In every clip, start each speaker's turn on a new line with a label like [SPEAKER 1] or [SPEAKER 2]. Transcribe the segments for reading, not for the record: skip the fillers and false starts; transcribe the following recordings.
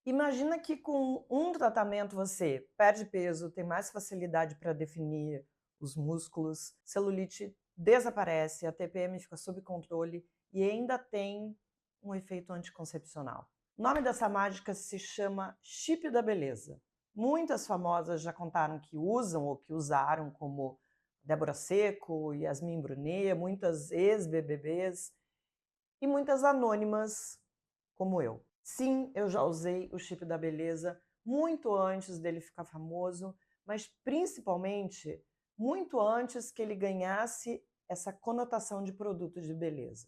[SPEAKER 1] Imagina que com um tratamento você perde peso, tem mais facilidade para definir os músculos, celulite desaparece, a TPM fica sob controle e ainda tem um efeito anticoncepcional. O nome dessa mágica se chama chip da beleza. Muitas famosas já contaram que usam ou que usaram, como Débora Seco, Yasmin Brunet, muitas ex-BBBs e muitas anônimas como eu. Sim, eu já usei o chip da beleza muito antes dele ficar famoso, mas principalmente muito antes que ele ganhasse essa conotação de produto de beleza.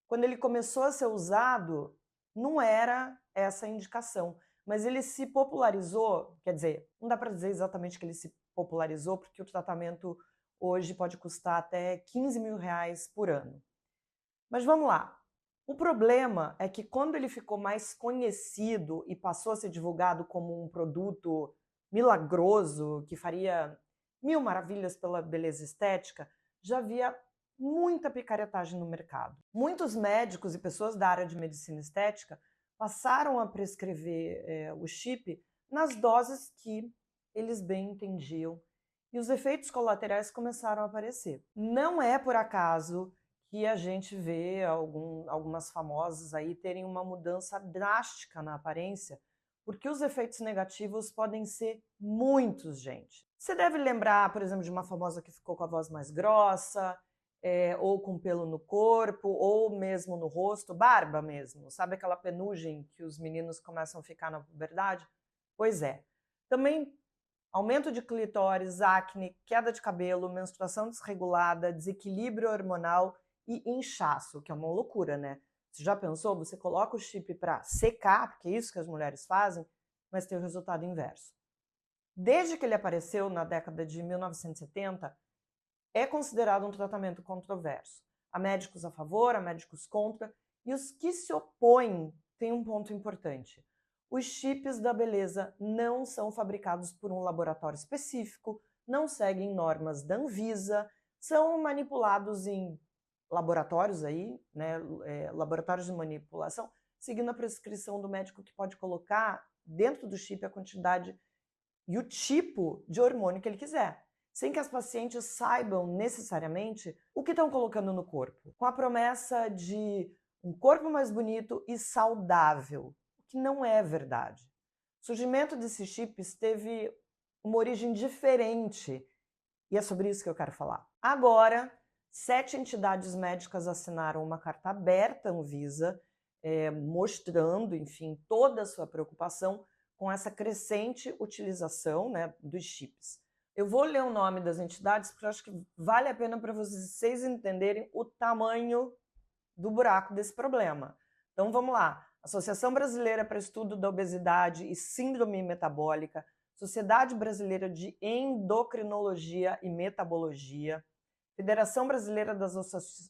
[SPEAKER 1] Quando ele começou a ser usado, não era essa a indicação, mas ele se popularizou, quer dizer, não dá para dizer exatamente que ele se popularizou, porque o tratamento hoje pode custar até 15 mil reais por ano. Mas vamos lá. O problema é que quando ele ficou mais conhecido e passou a ser divulgado como um produto milagroso, que faria mil maravilhas pela beleza estética, já havia muita picaretagem no mercado. Muitos médicos e pessoas da área de medicina estética passaram a prescrever o chip nas doses que eles bem entendiam e os efeitos colaterais começaram a aparecer. Não é por acaso que a gente vê algumas famosas aí terem uma mudança drástica na aparência, porque os efeitos negativos podem ser muitos, gente. Você deve lembrar, por exemplo, de uma famosa que ficou com a voz mais grossa, ou com pelo no corpo, ou mesmo no rosto, barba mesmo. Sabe aquela penugem que os meninos começam a ficar na puberdade? Pois é. Também aumento de clitóris, acne, queda de cabelo, menstruação desregulada, desequilíbrio hormonal e inchaço, que é uma loucura, né? Você já pensou? Você coloca o chip para secar, porque é isso que as mulheres fazem, mas tem o resultado inverso. Desde que ele apareceu na década de 1970, é considerado um tratamento controverso. Há médicos a favor, há médicos contra, e os que se opõem têm um ponto importante. Os chips da beleza não são fabricados por um laboratório específico, não seguem normas da Anvisa, são manipulados em laboratórios aí, né, laboratórios de manipulação, seguindo a prescrição do médico, que pode colocar dentro do chip a quantidade e o tipo de hormônio que ele quiser, sem que as pacientes saibam necessariamente o que estão colocando no corpo, com a promessa de um corpo mais bonito e saudável, o que não é verdade. O surgimento desses chips teve uma origem diferente e é sobre isso que eu quero falar. Agora, 7 entidades médicas assinaram uma carta aberta à Anvisa, mostrando, enfim, toda a sua preocupação com essa crescente utilização, né, dos chips. Eu vou ler o nome das entidades porque eu acho que vale a pena para vocês entenderem o tamanho do buraco desse problema. Então vamos lá. Associação Brasileira para Estudo da Obesidade e Síndrome Metabólica, Sociedade Brasileira de Endocrinologia e Metabologia, Federação Brasileira das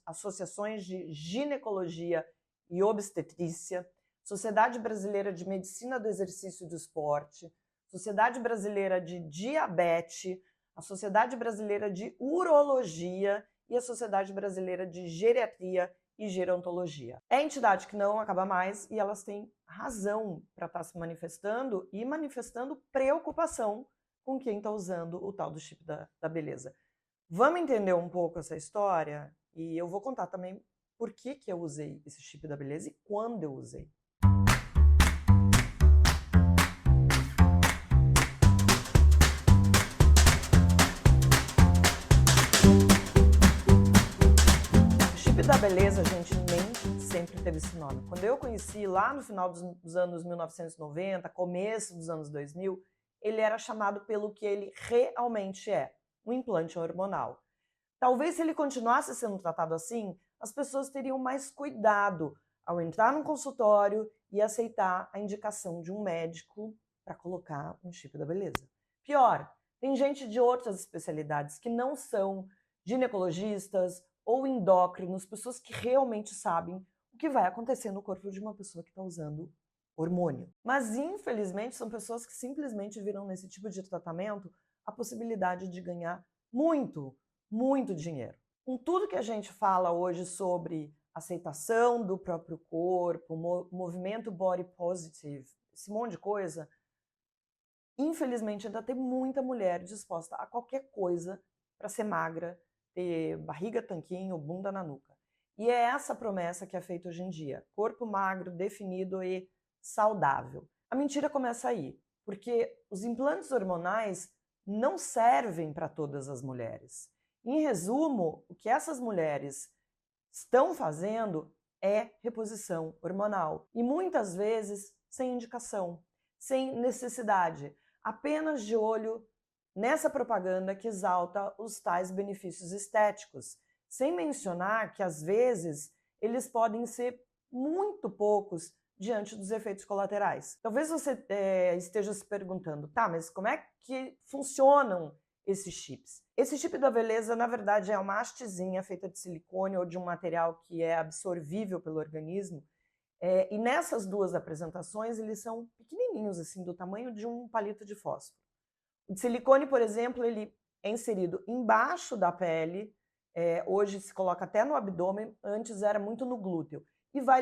[SPEAKER 1] Associações de Ginecologia e Obstetrícia, Sociedade Brasileira de Medicina do Exercício e do Esporte, Sociedade Brasileira de Diabetes, a Sociedade Brasileira de Urologia e a Sociedade Brasileira de Geriatria e Gerontologia. É entidade que não acaba mais e elas têm razão para estar se manifestando e manifestando preocupação com quem está usando o tal do chip da beleza. Vamos entender um pouco essa história? E eu vou contar também por que eu usei esse chip da beleza e quando eu usei. O chip da beleza, gente, nem sempre teve esse nome. Quando eu conheci lá no final dos anos 1990, começo dos anos 2000, ele era chamado pelo que ele realmente é, um implante hormonal. Talvez se ele continuasse sendo tratado assim, as pessoas teriam mais cuidado ao entrar num consultório e aceitar a indicação de um médico para colocar um chip da beleza. Pior, tem gente de outras especialidades que não são ginecologistas ou endócrinos, pessoas que realmente sabem o que vai acontecer no corpo de uma pessoa que está usando hormônio. Mas, infelizmente, são pessoas que simplesmente viram nesse tipo de tratamento a possibilidade de ganhar muito dinheiro. Com tudo que a gente fala hoje sobre aceitação do próprio corpo, movimento body positive, esse monte de coisa, infelizmente ainda tem muita mulher disposta a qualquer coisa para ser magra, ter barriga tanquinho, bunda na nuca. E é essa promessa que é feita hoje em dia: corpo magro, definido e saudável. A mentira começa aí, porque os implantes hormonais não servem para todas as mulheres. Em resumo, o que essas mulheres estão fazendo é reposição hormonal e muitas vezes sem indicação, sem necessidade, apenas de olho nessa propaganda que exalta os tais benefícios estéticos, sem mencionar que às vezes eles podem ser muito poucos diante dos efeitos colaterais. Talvez você esteja se perguntando, tá, mas como é que funcionam esses chips? Esse chip da beleza, na verdade, é uma hastezinha feita de silicone ou de um material que é absorvível pelo organismo. E nessas duas apresentações, eles são pequenininhos, assim, do tamanho de um palito de fósforo. O de silicone, por exemplo, ele é inserido embaixo da pele, hoje se coloca até no abdômen, antes era muito no glúteo, e vai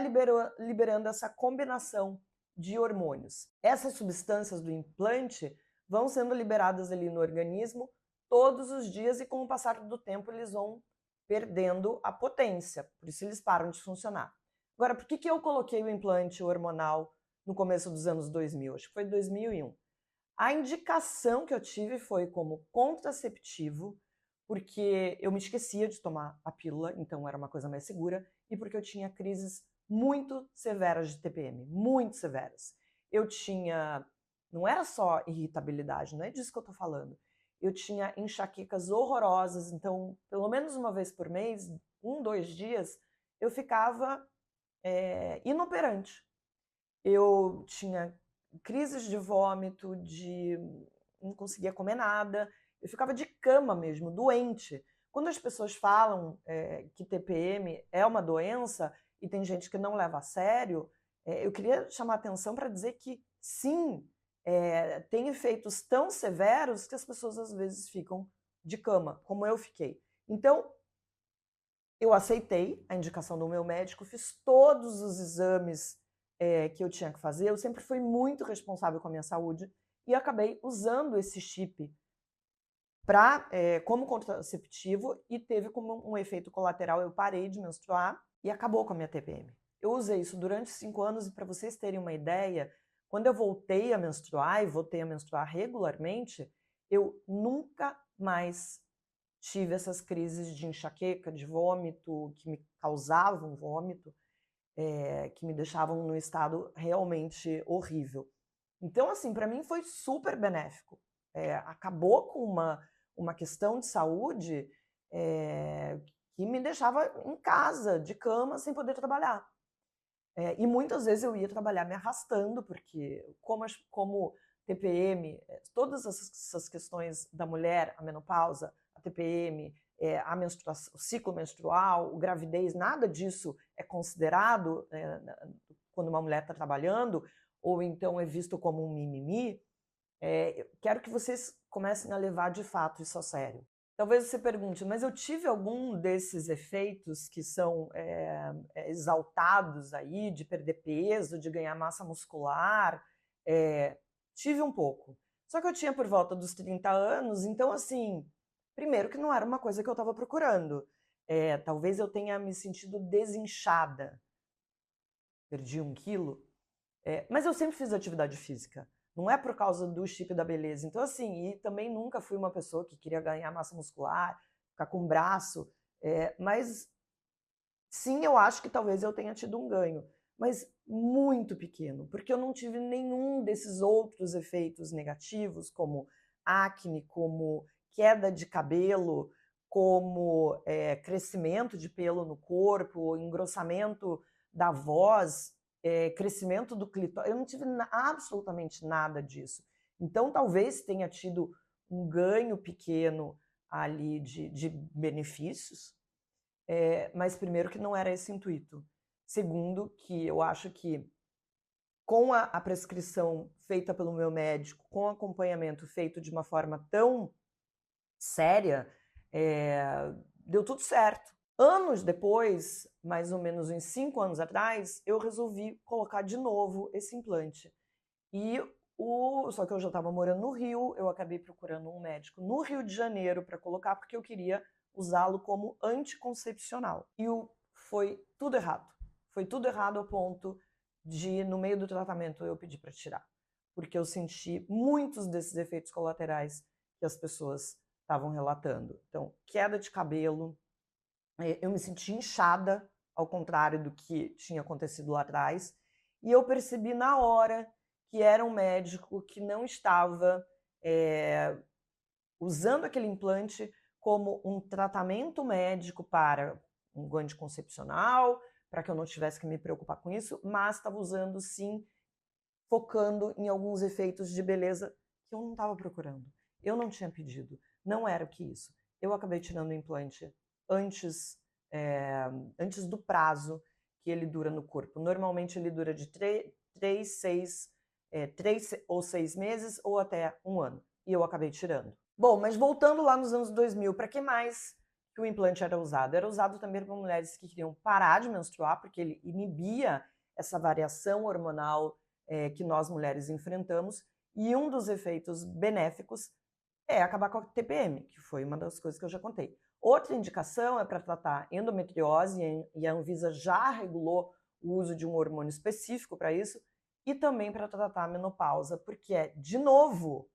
[SPEAKER 1] liberando essa combinação de hormônios. Essas substâncias do implante vão sendo liberadas ali no organismo todos os dias e com o passar do tempo eles vão perdendo a potência, por isso eles param de funcionar. Agora, por que eu coloquei o implante hormonal no começo dos anos 2000? Acho que foi 2001. A indicação que eu tive foi como contraceptivo, porque eu me esquecia de tomar a pílula, então era uma coisa mais segura, e porque eu tinha crises muito severas de TPM, muito severas. Eu tinha, não era só irritabilidade, não é disso que eu tô falando. Eu tinha enxaquecas horrorosas, então pelo menos uma vez por mês, 2 dias, eu ficava inoperante. Eu tinha crises de vômito, não conseguia comer nada, eu ficava de cama mesmo, doente. Quando as pessoas falam que TPM é uma doença e tem gente que não leva a sério, eu queria chamar a atenção para dizer que sim, tem efeitos tão severos que as pessoas às vezes ficam de cama, como eu fiquei. Então, eu aceitei a indicação do meu médico, fiz todos os exames que eu tinha que fazer, eu sempre fui muito responsável com a minha saúde e acabei usando esse chip como contraceptivo e teve como um efeito colateral, eu parei de menstruar e acabou com a minha TPM. Eu usei isso durante 5 anos e para vocês terem uma ideia, quando eu voltei a menstruar e voltei a menstruar regularmente, eu nunca mais tive essas crises de enxaqueca, de vômito, que me causavam vômito, que me deixavam num estado realmente horrível. Então, assim, para mim foi super benéfico. Acabou com uma questão de saúde que me deixava em casa, de cama, sem poder trabalhar. E muitas vezes eu ia trabalhar me arrastando, porque como TPM, todas essas questões da mulher, a menopausa, a TPM, a menstruação, o ciclo menstrual, a gravidez, nada disso é considerado quando uma mulher está trabalhando, ou então é visto como um mimimi. Eu quero que vocês comecem a levar de fato isso a sério. Talvez você pergunte, mas eu tive algum desses efeitos que são exaltados aí, de perder peso, de ganhar massa muscular? Tive um pouco. Só que eu tinha por volta dos 30 anos, então assim, primeiro que não era uma coisa que eu estava procurando. Talvez eu tenha me sentido desinchada. Perdi 1 quilo. Mas eu sempre fiz atividade física. Não é por causa do chip da beleza. Então, assim, e também nunca fui uma pessoa que queria ganhar massa muscular, ficar com braço. Mas sim, eu acho que talvez eu tenha tido um ganho, mas muito pequeno, porque eu não tive nenhum desses outros efeitos negativos, como acne, como queda de cabelo, como crescimento de pelo no corpo, engrossamento da voz, crescimento do clitóris. Eu não tive absolutamente nada disso. Então, talvez tenha tido um ganho pequeno ali de benefícios, mas primeiro que não era esse o intuito. Segundo, que eu acho que com a prescrição feita pelo meu médico, com acompanhamento feito de uma forma tão séria, deu tudo certo. Anos depois, mais ou menos uns 5 anos atrás, eu resolvi colocar de novo esse implante. Só que eu já estava morando no Rio, eu acabei procurando um médico no Rio de Janeiro para colocar, porque eu queria usá-lo como anticoncepcional. Foi tudo errado. Foi tudo errado ao ponto de, no meio do tratamento, eu pedir para tirar. Porque eu senti muitos desses efeitos colaterais que as pessoas estavam relatando. Então, queda de cabelo, eu me senti inchada, ao contrário do que tinha acontecido lá atrás, e eu percebi na hora que era um médico que não estava usando aquele implante como um tratamento médico para um anticoncepcional, para que eu não tivesse que me preocupar com isso, mas estava usando sim, focando em alguns efeitos de beleza que eu não estava procurando. Eu não tinha pedido, não era o que isso. Eu acabei tirando o implante antes do prazo que ele dura no corpo. Normalmente ele dura de 3 ou 6 meses ou até um ano. E eu acabei tirando. Bom, mas voltando lá nos anos 2000, para que mais que o implante era usado? Era usado também para mulheres que queriam parar de menstruar, porque ele inibia essa variação hormonal que nós mulheres enfrentamos. E um dos efeitos benéficos é acabar com a TPM, que foi uma das coisas que eu já contei. Outra indicação é para tratar endometriose, e a Anvisa já regulou o uso de um hormônio específico para isso, e também para tratar a menopausa, porque é, de novo,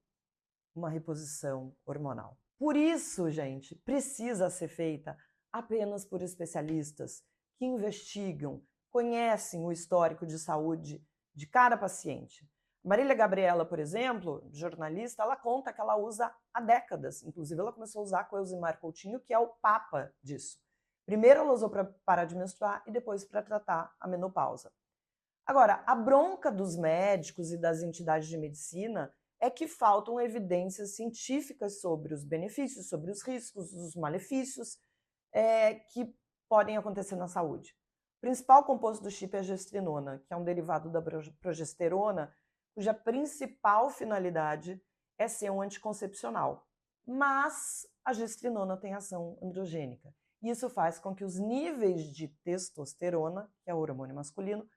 [SPEAKER 1] uma reposição hormonal. Por isso, gente, precisa ser feita apenas por especialistas que investigam, conhecem o histórico de saúde de cada paciente. Marília Gabriela, por exemplo, jornalista, ela conta que ela usa há décadas. Inclusive, ela começou a usar com o Elzimar Coutinho, que é o papa disso. Primeiro ela usou para parar de menstruar e depois para tratar a menopausa. Agora, a bronca dos médicos e das entidades de medicina é que faltam evidências científicas sobre os benefícios, sobre os riscos, os malefícios que podem acontecer na saúde. O principal composto do chip é a gestrinona, que é um derivado da progesterona, cuja principal finalidade é ser um anticoncepcional. Mas a gestrinona tem ação androgênica. E isso faz com que os níveis de testosterona, que é o hormônio masculino,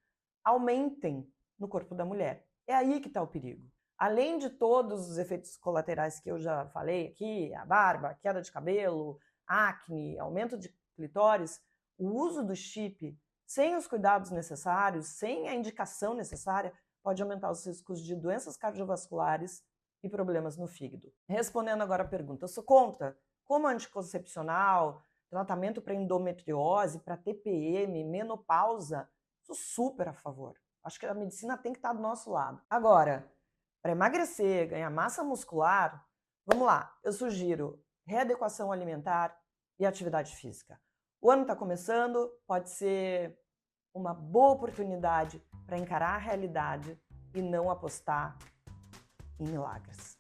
[SPEAKER 1] aumentem no corpo da mulher. É aí que está o perigo. Além de todos os efeitos colaterais que eu já falei aqui, a barba, queda de cabelo, acne, aumento de clitóris, o uso do chip sem os cuidados necessários, sem a indicação necessária, pode aumentar os riscos de doenças cardiovasculares e problemas no fígado. Respondendo agora a pergunta, eu sou contra como anticoncepcional, tratamento para endometriose, para TPM, menopausa, sou super a favor. Acho que a medicina tem que estar do nosso lado. Agora, para emagrecer, ganhar massa muscular, vamos lá, eu sugiro readequação alimentar e atividade física. O ano está começando, pode ser uma boa oportunidade para encarar a realidade e não apostar em milagres.